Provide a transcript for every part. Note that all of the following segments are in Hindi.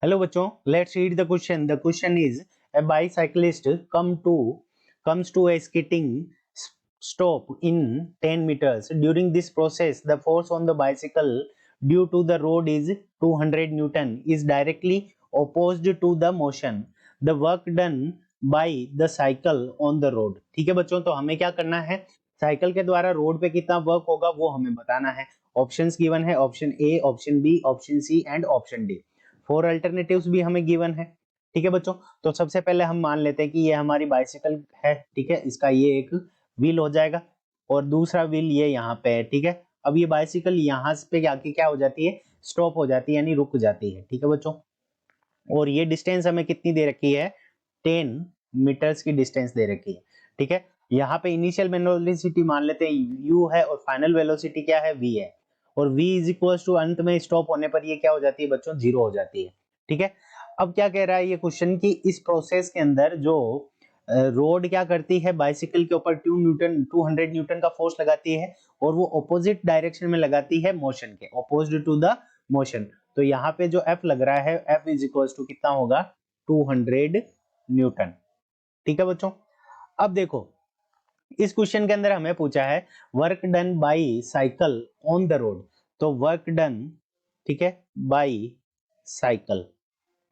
हेलो बच्चों, let's read the question. The question is a bicyclist comes to a skidding stop in 10 meters. During this process, the force on the bicycle due to the road is 200 newton is directly opposed to the motion. The work done by the cycle on the road. ठीक है बच्चों, तो हमें क्या करना है, साइकिल के द्वारा रोड पे कितना वर्क होगा वो हमें बताना है. ऑप्शंस गिवन है, option A, option B, option C and option D. 4 alternatives भी हमें गिवन है. ठीक है बच्चों, तो सबसे पहले हम मान लेते हैं कि ये हमारी बाइसिकल है. ठीक है, इसका ये एक व्हील हो जाएगा और दूसरा व्हील ये यहाँ पे है. ठीक है, अब ये बाइसिकल यहाँ पे आके क्या हो जाती है, स्टॉप हो जाती है यानी रुक जाती है. ठीक है बच्चों, और ये डिस्टेंस हमें कितनी दे रखी है, 10 मीटर्स की डिस्टेंस दे रखी है. ठीक है, यहाँ पे इनिशियल वेलोसिटी मान लेते हैं u है और फाइनल वेलोसिटी क्या है, v है. और v इज इक्वल टू अंत में स्टॉप होने पर ये क्या हो जाती है बच्चों, जीरो हो जाती है. ठीक है, अब क्या कह रहा है ये क्वेश्चन की इस प्रोसेस के अंदर जो रोड क्या करती है, बाइसिकल के ऊपर 200 न्यूटन का फोर्स लगाती है और वो ऑपोजिट डायरेक्शन में लगाती है मोशन के, अपोज्ड टू द मोशन. तो यहाँ पे जो F लग रहा है, F इज इक्वल टू कितना होगा, 200 न्यूटन. ठीक है बच्चों, अब देखो इस क्वेश्चन के अंदर हमें पूछा है work done by cycle on the road. तो वर्क डन, ठीक है, बाई साइकिल.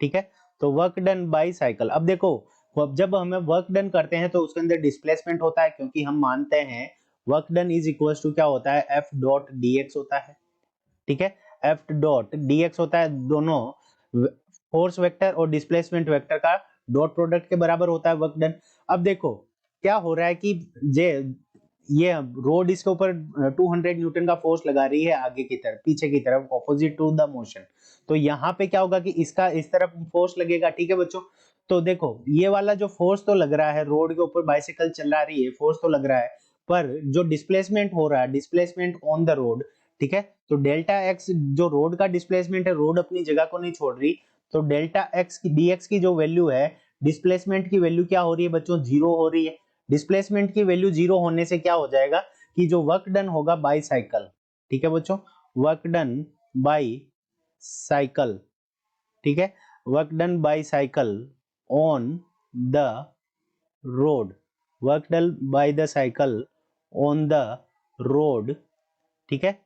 ठीक है, तो वर्क डन बाई साइकिल. अब देखो, जब हमें वर्क डन करते हैं तो उसके अंदर डिस्प्लेसमेंट होता है, क्योंकि हम मानते हैं work done is equal to क्या होता है, एफ डॉट डी एक्स होता है. ठीक है, एफ डॉट डी एक्स होता है, दोनों फोर्स वेक्टर और डिस्प्लेसमेंट वेक्टर का डॉट प्रोडक्ट के बराबर होता है वर्क डन. अब देखो क्या हो रहा है कि ये रोड इसके ऊपर 200 न्यूटन का फोर्स लगा रही है आगे की तरफ, पीछे की तरफ, ऑपोजिट टू द मोशन. तो यहाँ पे क्या होगा कि इसका इस तरफ फोर्स लगेगा. ठीक है बच्चों, तो देखो ये वाला जो फोर्स तो लग रहा है, रोड के ऊपर बाइसिकल चला रही है, फोर्स तो लग रहा है, पर जो डिस्प्लेसमेंट हो रहा है, डिस्प्लेसमेंट ऑन द रोड. ठीक है, तो डेल्टा एक्स जो रोड का डिस्प्लेसमेंट है, रोड अपनी जगह को नहीं छोड़ रही, तो डेल्टा एक्स की डी एक्स की जो वैल्यू है, डिस्प्लेसमेंट की वैल्यू क्या हो रही है बच्चों, जीरो हो रही है. डिस्प्लेसमेंट की वैल्यू जीरो होने से क्या हो जाएगा कि जो वर्क डन होगा बाई साइकिल, ठीक है बच्चों, वर्क डन बाई साइकिल, ठीक है, work done by cycle on the road, work done by the cycle on the road. ठीक है,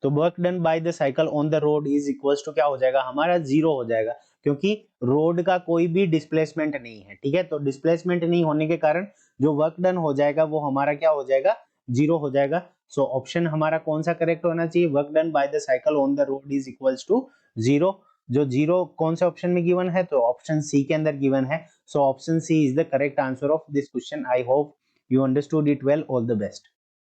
तो work done by the cycle on the road is equals to क्या हो जाएगा, हमारा जीरो हो जाएगा, क्योंकि रोड का कोई भी डिस्प्लेसमेंट नहीं है. ठीक है, तो डिस्प्लेसमेंट नहीं होने के कारण जो वर्क डन हो जाएगा वो हमारा क्या हो जाएगा, जीरो हो जाएगा. सो ऑप्शन हमारा कौन सा करेक्ट होना चाहिए, work done by the cycle on the road is equals to zero. जो जीरो कौन से ऑप्शन में गिवन है, तो ऑप्शन सी के अंदर गिवन है. So option C is the correct answer of this question. I hope you understood it well. All the best.